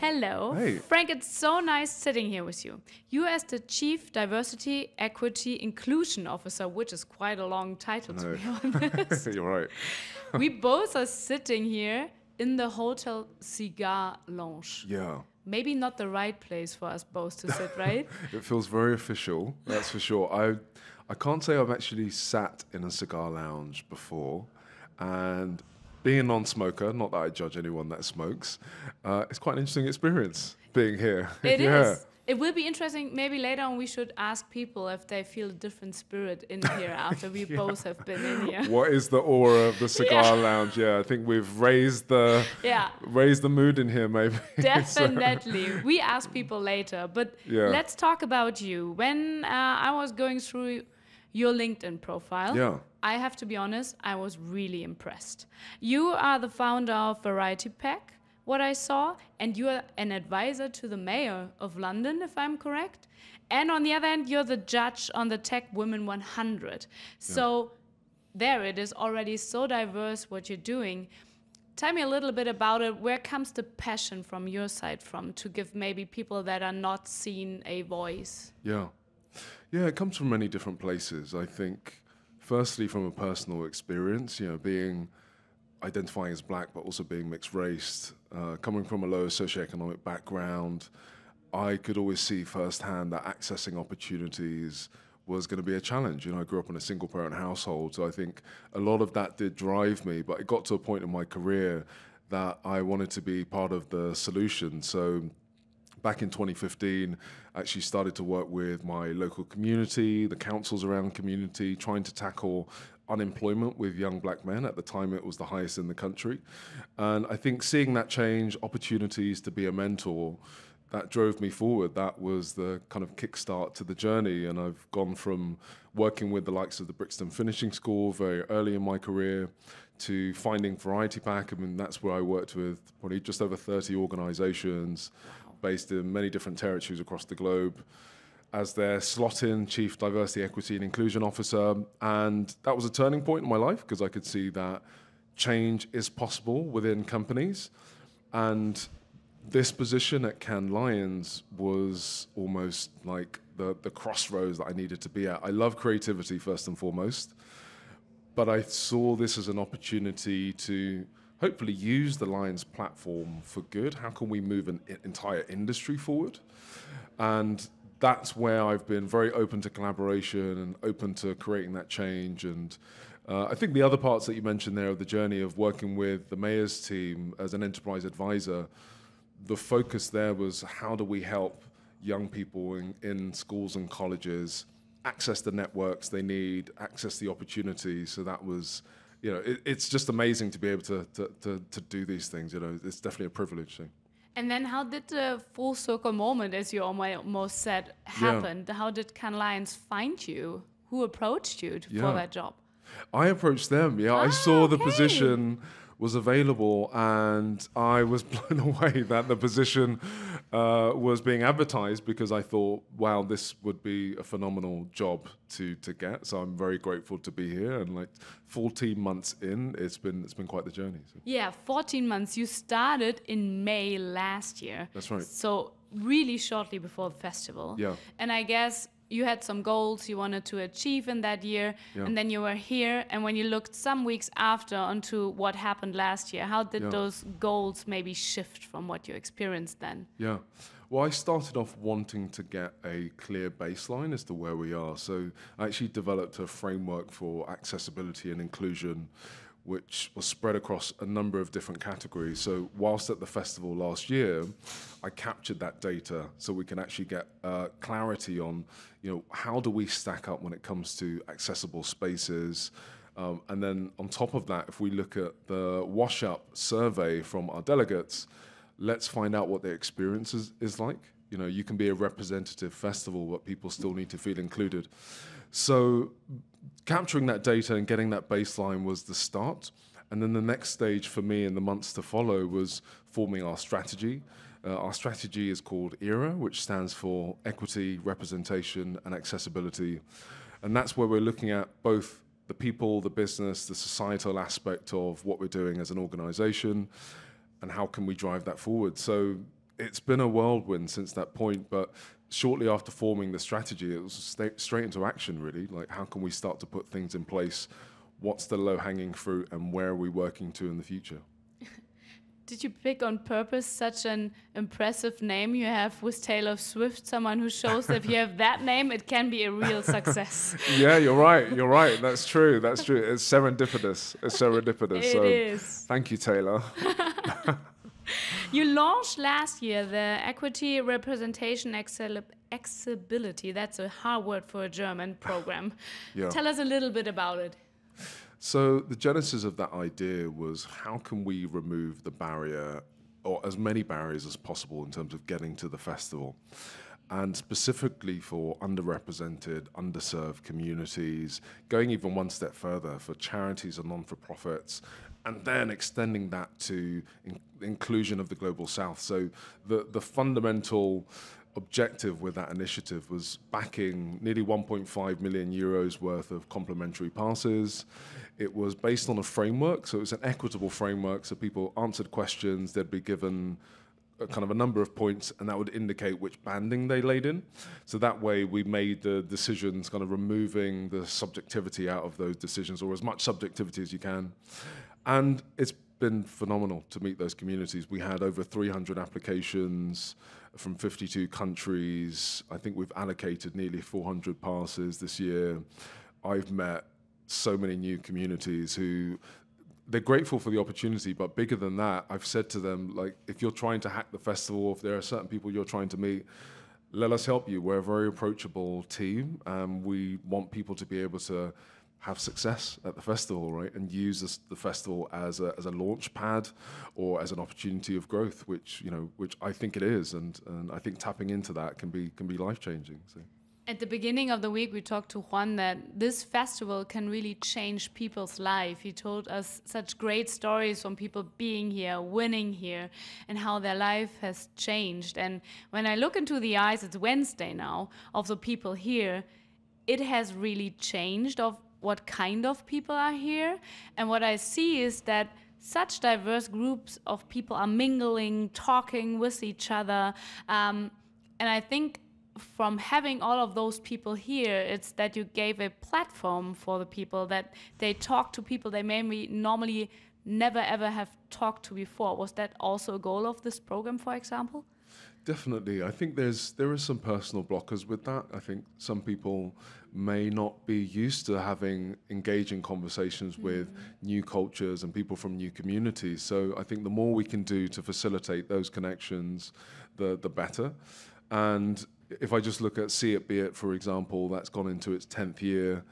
Hello. Hey. Frank, it's so nice sitting here with you. You as the Chief Diversity, Equity, Inclusion Officer, which is quite a long title to be honest. You're right. We both are sitting here in the Hotel Cigar Lounge. Yeah. Maybe not the right place for us both to sit, right? It feels very official, that's for sure. I can't say I've actually sat in a cigar lounge before, and being a non-smoker, not that I judge anyone that smokes, it's quite an interesting experience being here. It is. It will be interesting. Maybe later on we should ask people if they feel a different spirit in here after we both have been in here. What is the aura of the cigar lounge? Yeah, I think we've raised the mood in here, maybe. Definitely. We ask people later. But let's talk about you. When I was going through your LinkedIn profile, I have to be honest, I was really impressed. You are the founder of Variety Pack, what I saw, and you're an advisor to the mayor of London, if I'm correct. And on the other hand, you're the judge on the Tech Women 100. So there it is, already so diverse what you're doing. Tell me a little bit about it. Where comes the passion from your side from to give maybe people that are not seen a voice? Yeah, it comes from many different places. I think, firstly, from a personal experience, identifying as black, but also being mixed race, coming from a low socioeconomic background, I could always see firsthand that accessing opportunities was going to be a challenge. I grew up in a single parent household, so I think a lot of that did drive me, but it got to a point in my career that I wanted to be part of the solution. So back in 2015, I actually started to work with my local community, the councils around community, trying to tackle unemployment with young black men. At the time, it was the highest in the country. And I think seeing that change, opportunities to be a mentor, that drove me forward. That was the kind of kickstart to the journey. And I've gone from working with the likes of the Brixton Finishing School very early in my career to finding Variety Pack. I mean, that's where I worked with probably just over 30 organizations based in many different territories across the globe as their slot-in Chief Diversity, Equity and Inclusion Officer. And that was a turning point in my life because I could see that change is possible within companies. And this position at Cannes Lions was almost like the crossroads that I needed to be at. I love creativity first and foremost, but I saw this as an opportunity to hopefully use the Lions platform for good. How can we move an entire industry forward? And that's where I've been very open to collaboration and open to creating that change. And I think the other parts that you mentioned there of the journey of working with the mayor's team as an enterprise advisor, the focus there was how do we help young people in schools and colleges access the networks they need, access the opportunities. So that was, it's just amazing to be able to do these things. It's definitely a privilege. So. And then how did the full circle moment, as you almost said, happen? How did Cannes Lions find you? Who approached you for that job? I approached them, I saw the position was available and I was blown away that the position was being advertised because I thought, wow, this would be a phenomenal job to get. So I'm very grateful to be here, and like 14 months in, it's been quite the journey. So. Yeah, 14 months. You started in May last year. That's right. So really shortly before the festival. Yeah. And I guess you had some goals you wanted to achieve in that year, and then you were here. And when you looked some weeks after onto what happened last year, how did those goals maybe shift from what you experienced then? Yeah. Well, I started off wanting to get a clear baseline as to where we are. So I actually developed a framework for accessibility and inclusion, which was spread across a number of different categories. So whilst at the festival last year, I captured that data so we can actually get clarity on, how do we stack up when it comes to accessible spaces. And then on top of that, if we look at the wash-up survey from our delegates, let's find out what their experience is like. You can be a representative festival, but people still need to feel included. So capturing that data and getting that baseline was the start. And then the next stage for me in the months to follow was forming our strategy. Our strategy is called ERA, which stands for Equity, Representation, and Accessibility. And that's where we're looking at both the people, the business, the societal aspect of what we're doing as an organization, and how can we drive that forward. So it's been a whirlwind since that point, but shortly after forming the strategy, it was straight into action, really. Like, how can we start to put things in place? What's the low-hanging fruit, and where are we working to in the future? Did you pick on purpose such an impressive name you have with Taylor Swift, someone who shows that if you have that name, it can be a real success? Yeah, you're right. You're right. That's true. That's true. It's serendipitous. It's serendipitous. It is. Thank you, Taylor. You launched last year the Equity, Representation, Accessibility, that's a hard word for a German program. Yeah. Tell us a little bit about it. So the genesis of that idea was, how can we remove the barrier, or as many barriers as possible, in terms of getting to the festival? And specifically for underrepresented, underserved communities, going even one step further for charities and non-for-profits, and then extending that to inclusion of the Global South. So the fundamental objective with that initiative was backing nearly 1.5 million euros worth of complimentary passes. It was based on a framework, so it was an equitable framework, so people answered questions, they'd be given a number of points, and that would indicate which banding they laid in. So that way we made the decisions, kind of removing the subjectivity out of those decisions, or as much subjectivity as you can. And it's been phenomenal to meet those communities. We had over 300 applications from 52 countries. I think we've allocated nearly 400 passes this year. I've met so many new communities who, they're grateful for the opportunity, but bigger than that, I've said to them, like, if you're trying to hack the festival, if there are certain people you're trying to meet, let us help you. We're a very approachable team, and we want people to be able to have success at the festival, right? And use the festival as a launch pad or as an opportunity of growth, which I think it is, and I think tapping into that can be life-changing. So. At the beginning of the week, we talked to Juan that this festival can really change people's life. He told us such great stories from people being here, winning here, and how their life has changed. And when I look into the eyes, it's Wednesday now, of the people here, it has really changed of what kind of people are here. And what I see is that such diverse groups of people are mingling, talking with each other. And I think from having all of those people here, it's that you gave a platform for the people, that they talk to people they maybe normally never ever have talked to before. Was that also a goal of this program, for example? Definitely. I think there is some personal blockers with that. I think some people may not be used to having engaging conversations with new cultures and people from new communities. So I think the more we can do to facilitate those connections, the better. And if I just look at See It, Be It, for example, that's gone into its 10th year.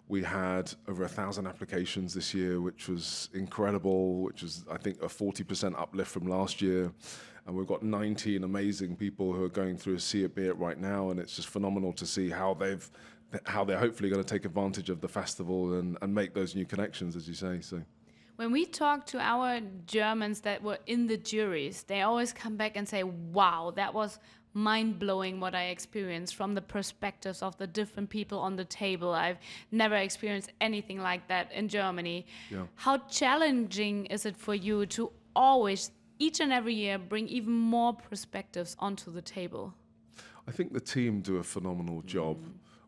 We had over 1,000 applications this year, which was incredible, which is, I think, a 40% uplift from last year. And we've got 19 amazing people who are going through See It, Be It right now, and it's just phenomenal to see how they're hopefully going to take advantage of the festival and make those new connections, as you say. So. When we talk to our Germans that were in the juries, they always come back and say, wow, that was mind-blowing what I experienced from the perspectives of the different people on the table. I've never experienced anything like that in Germany. Yeah. How challenging is it for you to always, each and every year, bring even more perspectives onto the table? I think the team do a phenomenal job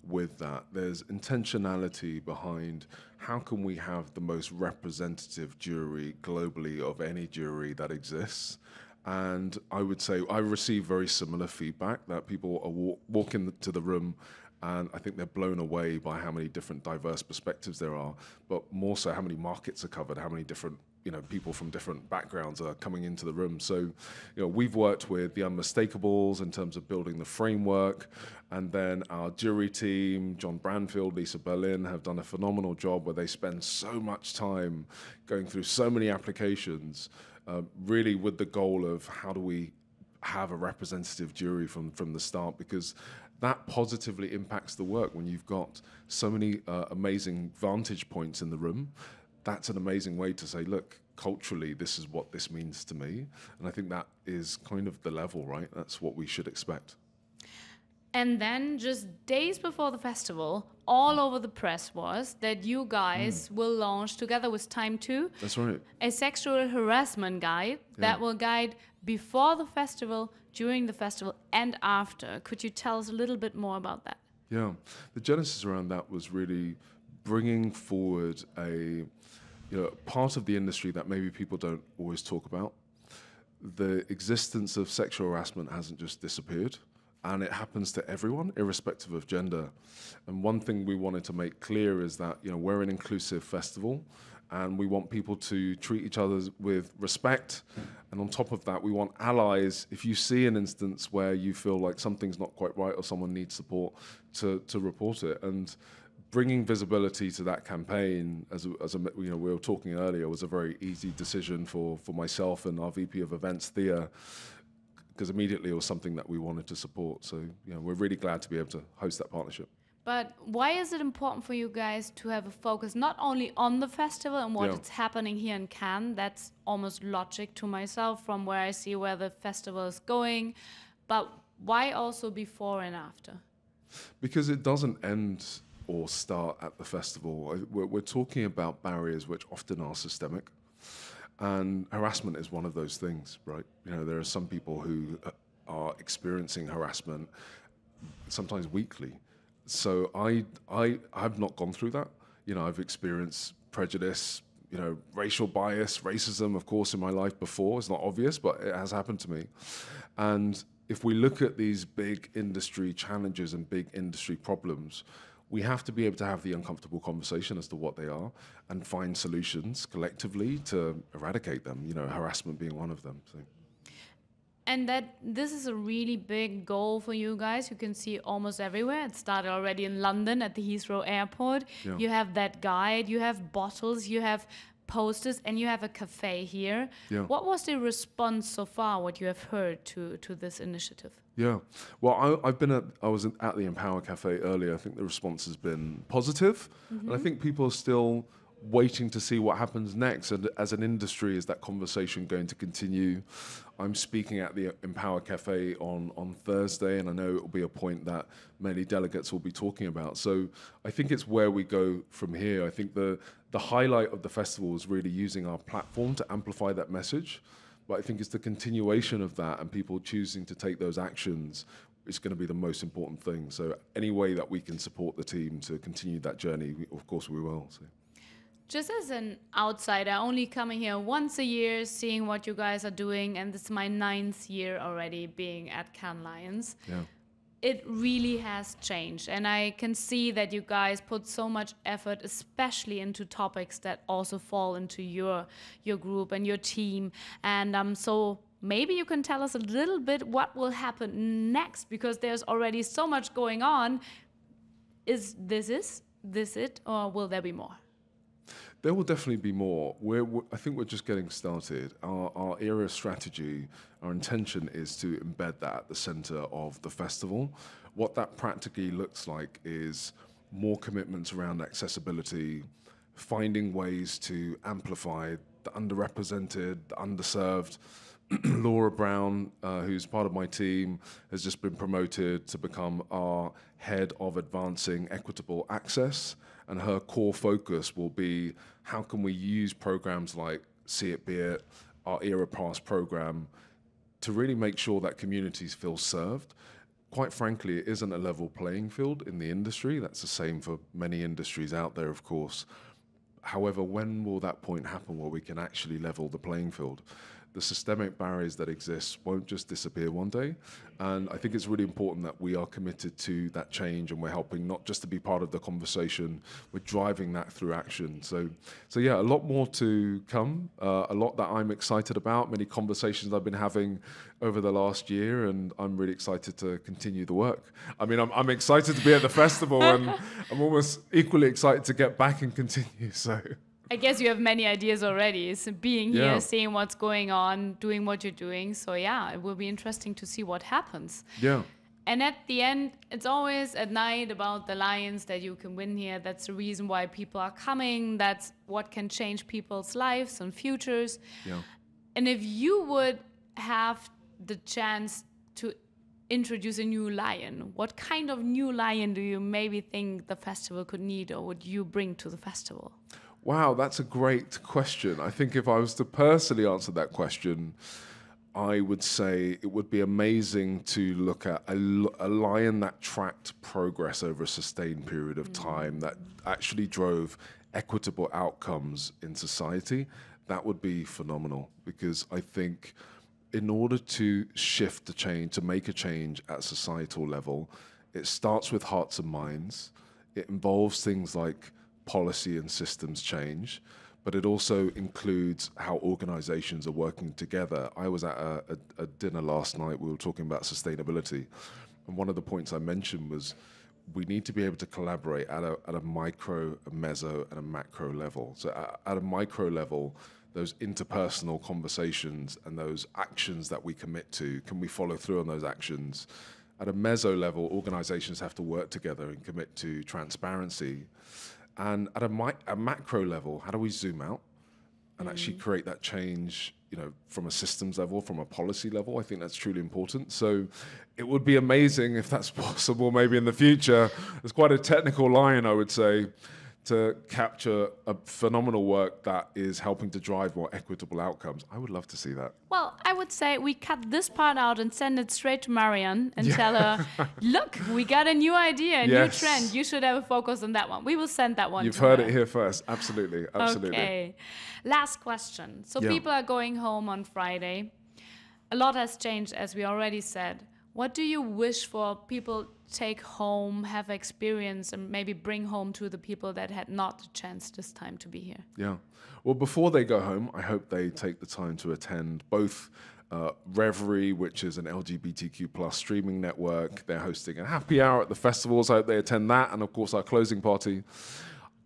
with that. There's intentionality behind how can we have the most representative jury globally of any jury that exists. And I would say I receive very similar feedback that people are walk into the room, and I think they're blown away by how many different diverse perspectives there are, but more so how many markets are covered, how many different people from different backgrounds are coming into the room. So, we've worked with the Unmistakable in terms of building the framework, and then our jury team, John Branfield, Lisa Berlin, have done a phenomenal job where they spend so much time going through so many applications, really with the goal of how do we have a representative jury from the start, because that positively impacts the work when you've got so many amazing vantage points in the room. That's an amazing way to say, look, culturally, this is what this means to me. And I think that is kind of the level, right? That's what we should expect. And then just days before the festival, all over the press was that you guys will launch, together with Time 2, that's right, a sexual harassment guide that will guide before the festival, during the festival and after. Could you tell us a little bit more about that? Yeah, the genesis around that was really bringing forward a part of the industry that maybe people don't always talk about. The existence of sexual harassment hasn't just disappeared, and it happens to everyone, irrespective of gender. And one thing we wanted to make clear is that we're an inclusive festival, and we want people to treat each other with respect. And on top of that, we want allies. If you see an instance where you feel like something's not quite right or someone needs support, to report it. And bringing visibility to that campaign, as we were talking earlier, was a very easy decision for myself and our VP of Events, Thea, because immediately it was something that we wanted to support. So we're really glad to be able to host that partnership. But why is it important for you guys to have a focus not only on the festival and what is happening here in Cannes? That's almost logic to myself from where I see where the festival is going. But why also before and after? Because it doesn't end or start at the festival. We're talking about barriers which often are systemic. And harassment is one of those things, right? There are some people who are experiencing harassment sometimes weekly. So I've not gone through that. I've experienced prejudice, racial bias, racism, of course, in my life before. It's not obvious, but it has happened to me. And if we look at these big industry challenges and big industry problems, we have to be able to have the uncomfortable conversation as to what they are and find solutions collectively to eradicate them, harassment being one of them. So. And that this is a really big goal for you guys. You can see almost everywhere. It started already in London at the Heathrow Airport. Yeah. You have that guide, you have bottles, you have posters, and you have a cafe here. Yeah. What was the response so far, what you have heard to this initiative? Yeah, well, I was at the Empower Cafe earlier. I think the response has been positive. Mm-hmm. And I think people are still waiting to see what happens next. And as an industry, is that conversation going to continue? I'm speaking at the Empower Cafe on Thursday, and I know it will be a point that many delegates will be talking about. So I think it's where we go from here. I think the highlight of the festival is really using our platform to amplify that message. But I think it's the continuation of that and people choosing to take those actions is going to be the most important thing. So any way that we can support the team to continue that journey, of course we will. So. Just as an outsider, only coming here once a year, seeing what you guys are doing, and this is my 9th year already being at Cannes Lions. Yeah. It really has changed, and I can see that you guys put so much effort, especially into topics that also fall into your group and your team. And so maybe you can tell us a little bit what will happen next, because there's already so much going on. Is this it, or will there be more? There will definitely be more. I think we're just getting started. Our era strategy, our intention is to embed that at the center of the festival. What that practically looks like is more commitments around accessibility, finding ways to amplify the underrepresented, the underserved. Laura Brown, who's part of my team, has just been promoted to become our head of advancing equitable access. And her core focus will be how can we use programs like See It, Be It, our Era Pass program, to really make sure that communities feel served. Quite frankly, it isn't a level playing field in the industry. That's the same for many industries out there, of course. However, when will that point happen where we can actually level the playing field? The systemic barriers that exist won't just disappear one day. And I think it's really important that we are committed to that change, and we're helping not just to be part of the conversation, we're driving that through action. So yeah, a lot more to come, a lot that I'm excited about, many conversations I've been having over the last year, and I'm really excited to continue the work. I mean, I'm excited to be at the festival, and I'm almost equally excited to get back and continue, so... I guess you have many ideas already. So being here, seeing what's going on, doing what you're doing. So yeah, it will be interesting to see what happens. Yeah. And at the end, it's always at night about the Lions that you can win here. That's the reason why people are coming. That's what can change people's lives and futures. Yeah. And if you would have the chance to introduce a new lion, what kind of new lion do you maybe think the festival could need, or would you bring to the festival? Wow, that's a great question. I think if I was to personally answer that question, I would say it would be amazing to look at a lion that tracked progress over a sustained period of time, that actually drove equitable outcomes in society. That would be phenomenal, because I think in order to shift the change, to make a change at societal level, it starts with hearts and minds. It involves things like policy and systems change, but it also includes how organizations are working together. I was at a dinner last night, we were talking about sustainability, and one of the points I mentioned was we need to be able to collaborate at a micro, a meso, and a macro level. So at a micro level, those interpersonal conversations and those actions that we commit to, can we follow through on those actions? At a meso level, organizations have to work together and commit to transparency. And at a macro level, how do we zoom out and actually create that change, you know, from a systems level, from a policy level? I think that's truly important. So it would be amazing if that's possible, maybe in the future. It's quite a technical line, I would say, to capture a phenomenal work that is helping to drive more equitable outcomes. I would love to see that. Well, I would say we cut this part out and send it straight to Marianne and tell her, look, we got a new idea, a new trend. You should have a focus on that one. We will send that one You've to her. heard it here first. Absolutely. Absolutely. Okay. Last question. So people are going home on Friday. A lot has changed, as we already said. What do you wish for people take home, have experience, and maybe bring home to the people that had not the chance this time to be here? Yeah. Well, before they go home, I hope they take the time to attend both Reverie, which is an LGBTQ+ streaming network. They're hosting a happy hour at the festivals. I hope they attend that, and of course our closing party.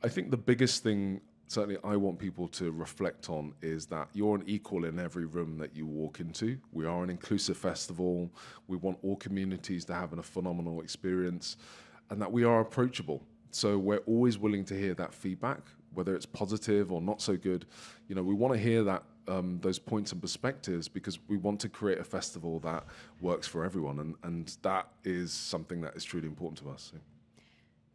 I think the biggest thing certainly I want people to reflect on is that you're an equal in every room that you walk into. We are an inclusive festival. We want all communities to have a phenomenal experience, and that we are approachable. So we're always willing to hear that feedback, whether it's positive or not so good. You know, we want to hear that those points and perspectives, because we want to create a festival that works for everyone, and that is something that is truly important to us. So.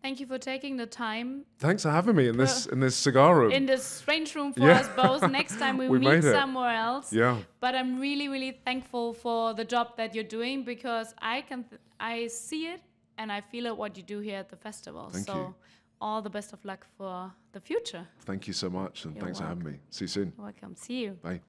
Thank you for taking the time. Thanks for having me in this cigar room. In this strange room for us both. Next time we meet somewhere else. Yeah. But I'm really, really thankful for the job that you're doing, because I see it and I feel it what you do here at the festival. Thank you. All the best of luck for the future. Thank you so much, and thanks for having me. See you soon. Welcome. See you. Bye.